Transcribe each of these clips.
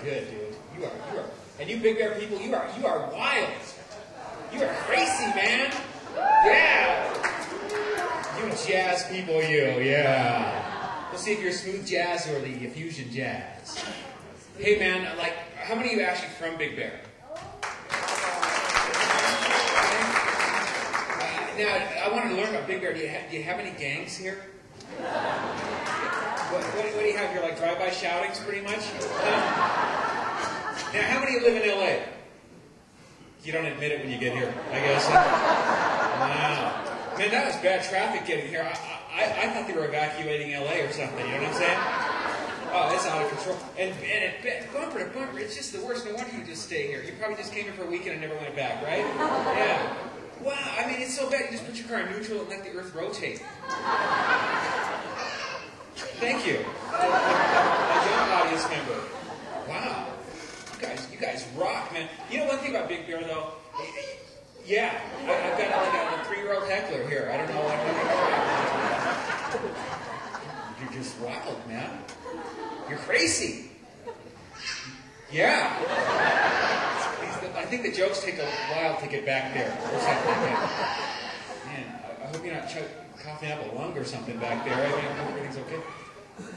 good, dude. You are. And you Big Bear people, you are wild. You are crazy, man. Yeah. You jazz people, yeah. We'll see if you're smooth jazz or the fusion jazz. Hey, man, like, how many of you are actually from Big Bear? Now, I wanted to learn about Big Bear. Do you have any gangs here? What do you have here, like drive-by shoutings, pretty much? Now, how many of you live in L.A.? You don't admit it when you get here, I guess. Wow. Man, that was bad traffic getting here. I thought they were evacuating L.A. or something, you know what I'm saying? Oh, it's out of control. And bumper to bumper, it's just the worst. No wonder you just stay here. You probably just came here for a weekend and never went back, right? Yeah. Wow, I mean, it's so bad. You just put your car in neutral and let the earth rotate. Thank you. A young audience member. Wow. You guys rock, man. You know one thing about Big Bear, though? Yeah, I've got like a 3-year-old heckler here. I don't know what. You're just wild, man. You're crazy. Yeah. I think the jokes take a while to get back there. Or something. Man, I hope you're not coughing up a lung or something back there. I mean, everything's okay.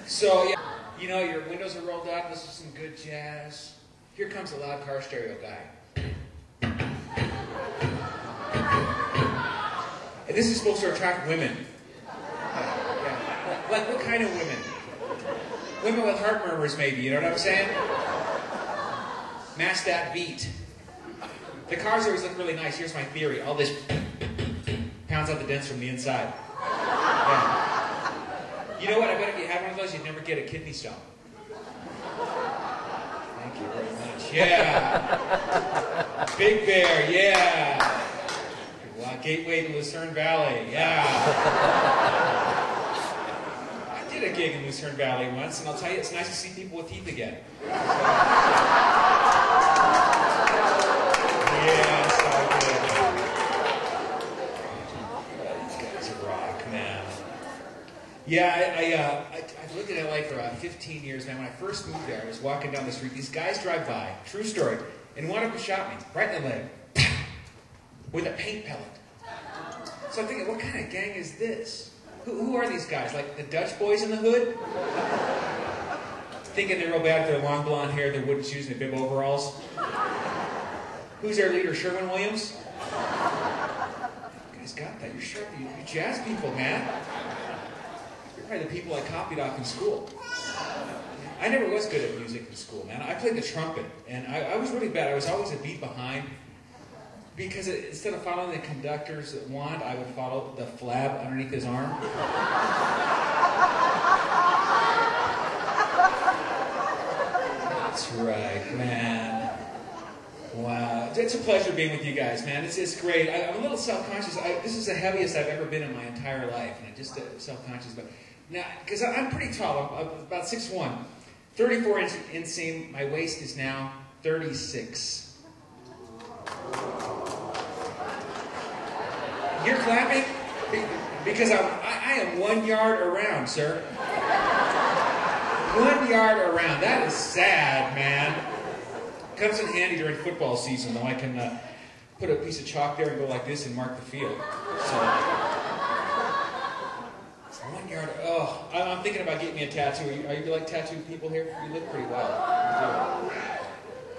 So, yeah, you know, your windows are rolled up. This is some good jazz. Here comes a loud car stereo guy. And this is supposed to attract women. Yeah. Like what kind of women? Women with heart murmurs, maybe. You know what I'm saying? Match that beat. The cars always look really nice. Here's my theory. All this pounds out the dents from the inside. Yeah. You know what? I bet if you had one of those, you'd never get a kidney stone. Thank you very much. Yeah. Big Bear, yeah. Wow, gateway to Lucerne Valley, yeah. I did a gig in Lucerne Valley once, and I'll tell you, it's nice to see people with teeth again. Yes, I did. These guys are rock, man. Yeah, I've lived in LA for about 15 years, man. When I first moved there, I was walking down the street. These guys drive by, true story, and one of them shot me right in the leg with a paint pellet. So I'm thinking, what kind of gang is this? Who are these guys? Like the Dutch boys in the hood? Thinking they're real bad with their long blonde hair, their wooden shoes, and their bib overalls. Who's their leader, Sherwin-Williams? You guys got that. You're sharp. You're jazz people, man. You're probably the people I copied off in school. I never was good at music in school, man. I played the trumpet, and I was really bad. I was always a beat behind. Because instead of following the conductor's wand, I would follow the flab underneath his arm. That's right, man. Wow. It's a pleasure being with you guys, man. It's great. I'm a little self-conscious. This is the heaviest I've ever been in my entire life, and I'm just self-conscious. But now, because I'm pretty tall. I'm about 6'1", 34 inseam. My waist is now 36. You're clapping? Because I am 1 yard around, sir. 1 yard around. That is sad, man. Comes in handy during football season, though. I can put a piece of chalk there and go like this and mark the field. So, 1 yard. Oh, I'm thinking about getting me a tattoo. Are you like tattooed people here? You look pretty wild.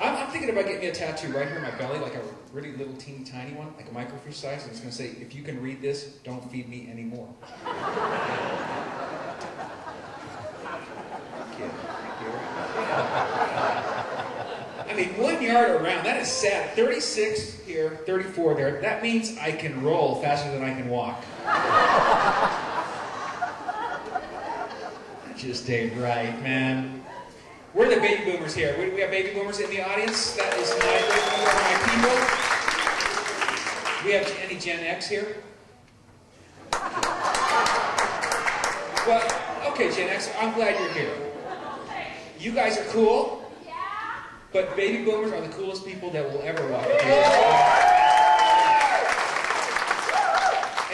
I'm thinking about getting me a tattoo right here in my belly, like a really little teeny tiny one, like a microfiche size, and it's going to say, if you can read this, don't feed me anymore. I mean, 1 yard around, that is sad. 36 here, 34 there. That means I can roll faster than I can walk. That just ain't right, man. We're the baby boomers here. We have baby boomers in the audience. That is my people. We have any Gen X here? Well, okay, Gen X, I'm glad you're here. You guys are cool, but baby boomers are the coolest people that will ever walk the face of the earth.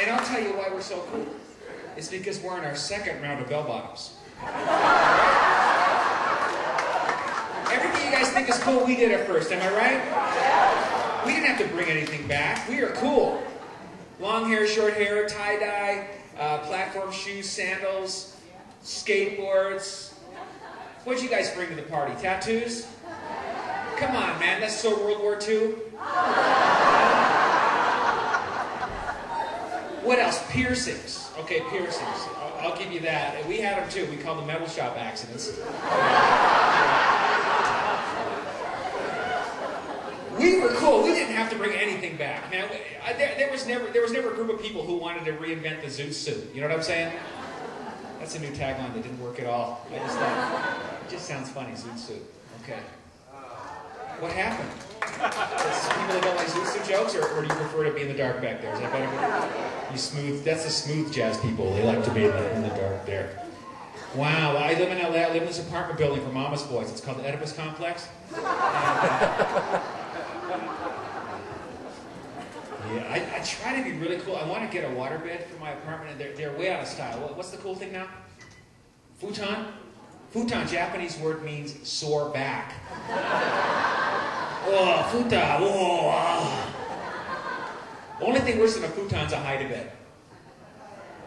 And I'll tell you why we're so cool. It's because we're in our second round of bell bottoms. Everything you guys think it's cool we did it first, am I right? We didn't have to bring anything back. We are cool. Long hair, short hair, tie-dye, platform shoes, sandals, skateboards. What'd you guys bring to the party? Tattoos? Come on, man, that's so World War II. What else? Piercings. Okay, piercings. I'll give you that. We had them too. We called them metal shop accidents. We were cool. We didn't have to bring anything back. Now, there was never a group of people who wanted to reinvent the Zeus suit. You know what I'm saying? That's a new tagline that didn't work at all. I just thought, it just sounds funny, Zeus suit. Okay. What happened? People that don't like Zeus suit jokes, or do you prefer to be in the dark back there? Is that better? You smooth. That's the smooth jazz people. They like to be in the dark there. Wow. I live in LA. I live in this apartment building for Mama's Boys. It's called the Oedipus Complex. Yeah, I try to be really cool. I want to get a waterbed for my apartment, and they're way out of style. What's the cool thing now? Futon? Futon, Japanese word means sore back. Oh, futon. Oh. Only thing worse than a futon's a hide-a-bed.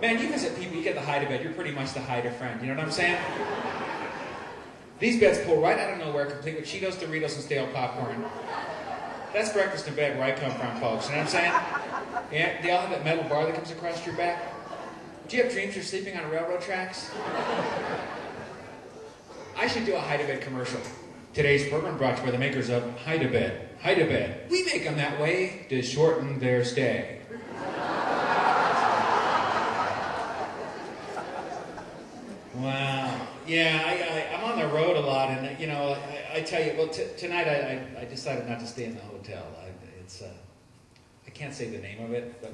Man, you visit people, you get the hide-a-bed, you're pretty much the hide-a-friend. You know what I'm saying? These beds pull right out of nowhere, complete with Cheetos, Doritos, and stale popcorn. That's breakfast in bed where I come from, folks. You know what I'm saying? Yeah, they all have that metal bar that comes across your back. Do you have dreams you're sleeping on railroad tracks? I should do a Hide-A-Bed commercial. Today's program brought to you by the makers of Hide-A-Bed. Hide-A-Bed. We make them that way to shorten their stay. Wow. Yeah, I'm on the road a lot, and you know, I tell you, well, tonight I decided not to stay in the hotel. I can't say the name of it, but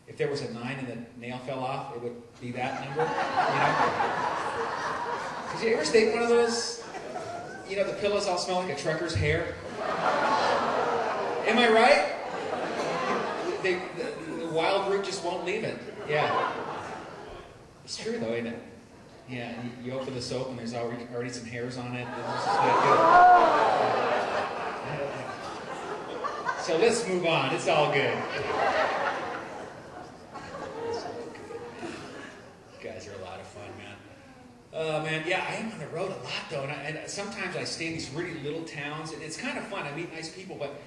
if there was a 9 and the nail fell off, it would be that number. You know? Did you ever stay in one of those? You know, the pillows all smell like a trucker's hair. Am I right? The wild root just won't leave it. Yeah. It's true though, ain't it? Yeah, and you open the soap and there's already some hairs on it. It's just not good. So let's move on. It's all good. You guys are a lot of fun, man. Oh, man, yeah, I am on the road a lot, though, and sometimes I stay in these really little towns, and it's kind of fun. I meet nice people, but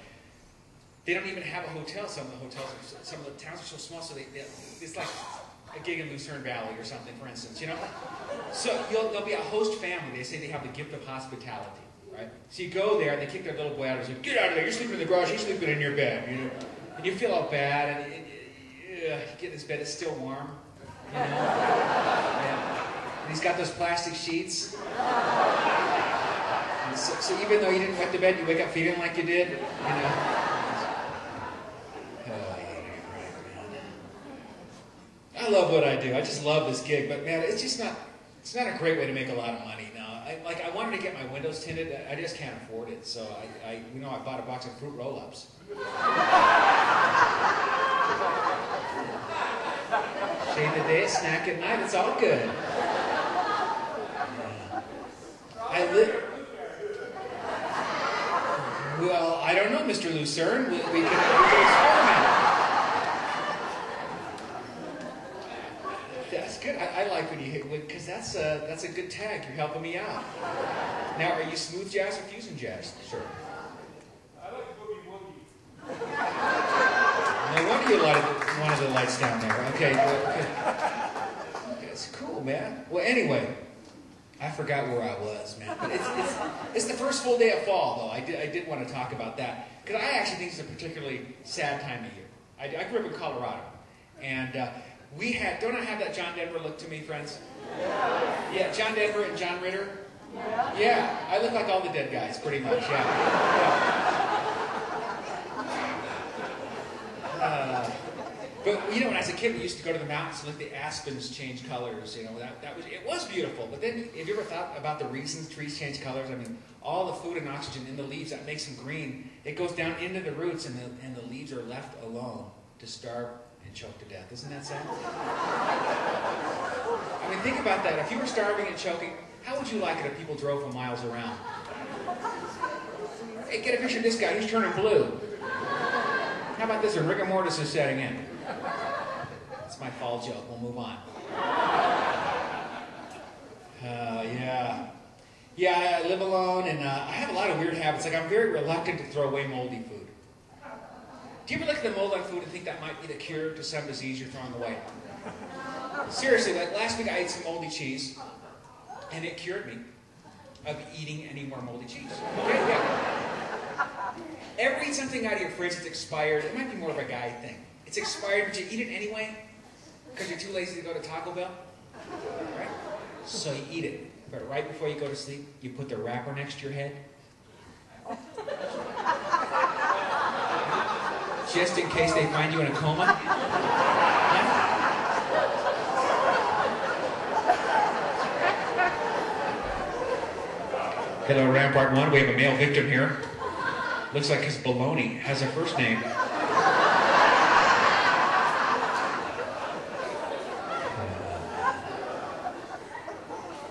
they don't even have a hotel. Some of the towns are so small, so it's like a gig in Lucerne Valley or something, for instance, you know? So there'll be a host family. They say they have the gift of hospitality, right? So you go there, and they kick their little boy out, and say, get out of there, you're sleeping in the garage, you're sleeping in your bed, you know? And you feel all bad, and you get in this bed, it's still warm, you know? Yeah. And he's got those plastic sheets. So even though you didn't wet the bed, you wake up feeling like you did, you know? Oh, yeah, right, man. I love what I do. I just love this gig, but man, it's not a great way to make a lot of money now. I wanted to get my windows tinted. I just can't afford it, so I bought a box of fruit roll-ups. Shave the day, snack at night, it's all good. Well, I don't know, Mr. Lucerne. We can experiment. That's good. I like when you hit, because that's a good tag. You're helping me out. Now, are you smooth jazz or fusion jazz? Sure. I like boogie woogie. No wonder you lighted one of the lights down there. Okay, it's cool, man. Well, anyway. I forgot where I was, man. But it's the first full day of fall, though. I did want to talk about that. Because I actually think it's a particularly sad time of year. I grew up in Colorado. And don't I have that John Denver look to me, friends? Yeah, John Denver and John Ritter. Yeah, I look like all the dead guys, pretty much, yeah. But you know, when I was a kid, we used to go to the mountains and let the aspens change colors. You know, it was beautiful. But then, have you ever thought about the reasons trees change colors? I mean, all the food and oxygen in the leaves that makes them green, it goes down into the roots, and the leaves are left alone to starve and choke to death. Isn't that sad? I mean, think about that. If you were starving and choking, how would you like it if people drove for miles around? Hey, get a picture of this guy. He's turning blue. How about this one? Rigor mortis is setting in. That's my fall joke. We'll move on. Yeah. Yeah, I live alone, and I have a lot of weird habits. Like, I'm very reluctant to throw away moldy food. Do you ever look at the mold on food and think that might be the cure to some disease you're throwing away? Seriously, like last week I ate some moldy cheese, and it cured me of eating any more moldy cheese. Okay, yeah. Ever eat something out of your fridge that's expired? It might be more of a guy thing. It's expired, but you eat it anyway because you're too lazy to go to Taco Bell? Right? So you eat it. But right before you go to sleep, you put the wrapper next to your head. Just in case they find you in a coma. Yeah? Hello, Rampart 1. We have a male victim here. Looks like his baloney has a first name.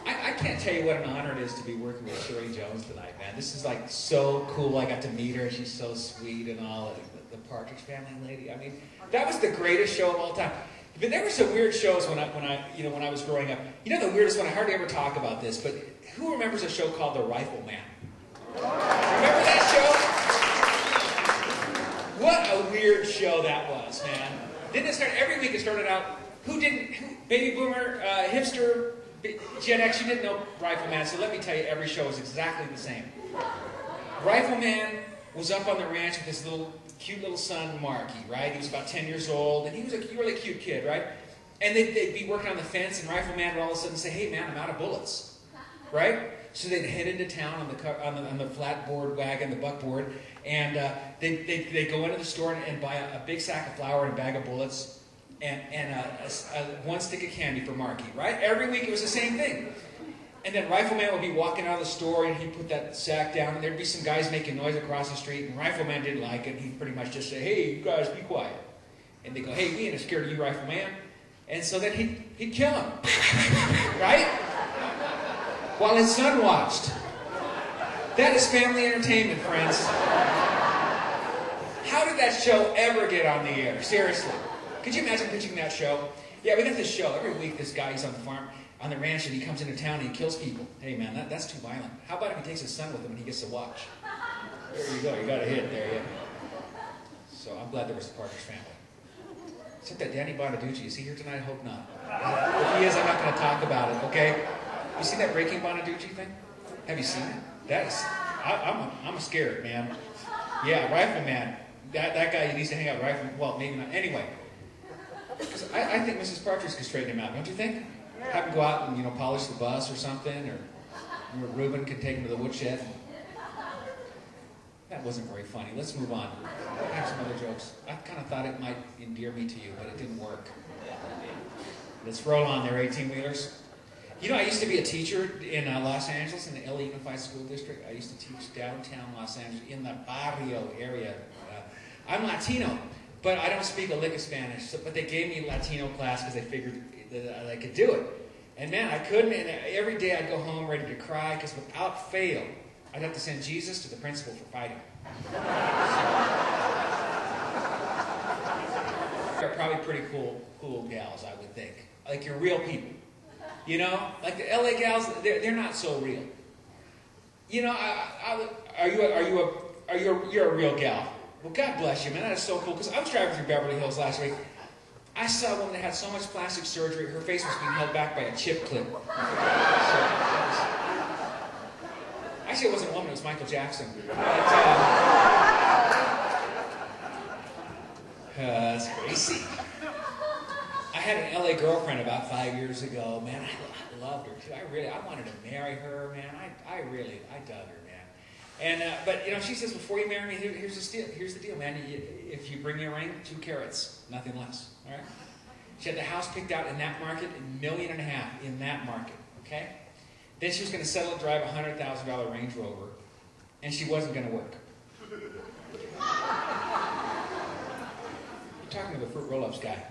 I can't tell you what an honor it is to be working with Shirley Jones tonight, man. This is like so cool. I got to meet her. She's so sweet and all. The Partridge Family lady. I mean, that was the greatest show of all time. But there were some weird shows when I was growing up. You know the weirdest one? I hardly ever talk about this, but who remembers a show called The Rifleman? Remember that show? What a weird show that was, man. Didn't it start every week? It started out. Baby boomer, hipster, Gen X. You didn't know Rifleman, so let me tell you, every show was exactly the same. Rifleman was up on the ranch with his cute little son, Marky, right? He was about 10 years old, and he was a really cute kid, right? And they'd be working on the fence, and Rifleman would all of a sudden say, "Hey, man, I'm out of bullets," right? So they'd head into town on the flatboard wagon, the buckboard, and they'd go into the store and buy a big sack of flour and a bag of bullets and one stick of candy for Marky, right? Every week it was the same thing. And then Rifleman would be walking out of the store, and he'd put that sack down, and there'd be some guys making noise across the street, and Rifleman didn't like it. He'd pretty much just say, "Hey, you guys, be quiet." And they'd go, "Hey, we ain't scared of you, Rifleman." And so then he'd kill him, right? While his son watched. That is family entertainment, friends. How did that show ever get on the air? Seriously. Could you imagine pitching that show? Yeah, we got this show. Every week this guy is on the farm, on the ranch, and he comes into town and he kills people. Hey, man, that's too violent. How about if he takes his son with him and he gets to watch? There you go. You got a hit there, yeah. So I'm glad there was a Partridge Family. Except that Danny Bonaducci, is he here tonight? I hope not. If he is, I'm not going to talk about it, okay? You seen that Breaking Bonaducci thing? Have you seen it? That is, I'm scared, man. Yeah, Rifleman. That guy needs to hang out with Rifleman. Well, maybe not. Anyway. Because I think Mrs. Partridge could straighten him out, don't you think? Have him go out and, polish the bus or something, or Reuben could take him to the woodshed. That wasn't very funny. Let's move on. I have some other jokes. I kind of thought it might endear me to you, but it didn't work. Let's roll on there, 18-wheelers. I used to be a teacher in Los Angeles, in the LA Unified School District. I used to teach downtown Los Angeles, in the barrio area. I'm Latino, but I don't speak a lick of Spanish. But they gave me a Latino class because they figured that I could do it. And man, I couldn't. And every day I'd go home ready to cry because without fail, I'd have to send Jesus to the principal for fighting. They're probably pretty cool gals, I would think. Like you're real people. Like the LA gals, they're not so real. You're a real gal. Well, God bless you, man. That is so cool. Because I was driving through Beverly Hills last week. I saw a woman that had so much plastic surgery, her face was being held back by a chip clip. Actually, it wasn't a woman, it was Michael Jackson. That's crazy. I had an LA girlfriend about 5 years ago. Man, I loved her too. I wanted to marry her, man. I dug her, man. And but she says, before you marry me, here's the deal, man. If you bring me a ring, 2 carats, nothing less. All right. She had the house picked out in that market, $1.5 million in that market. Okay. Then she was going to settle and drive a $100,000 Range Rover, and she wasn't going to work. You're talking to the fruit roll-ups guy.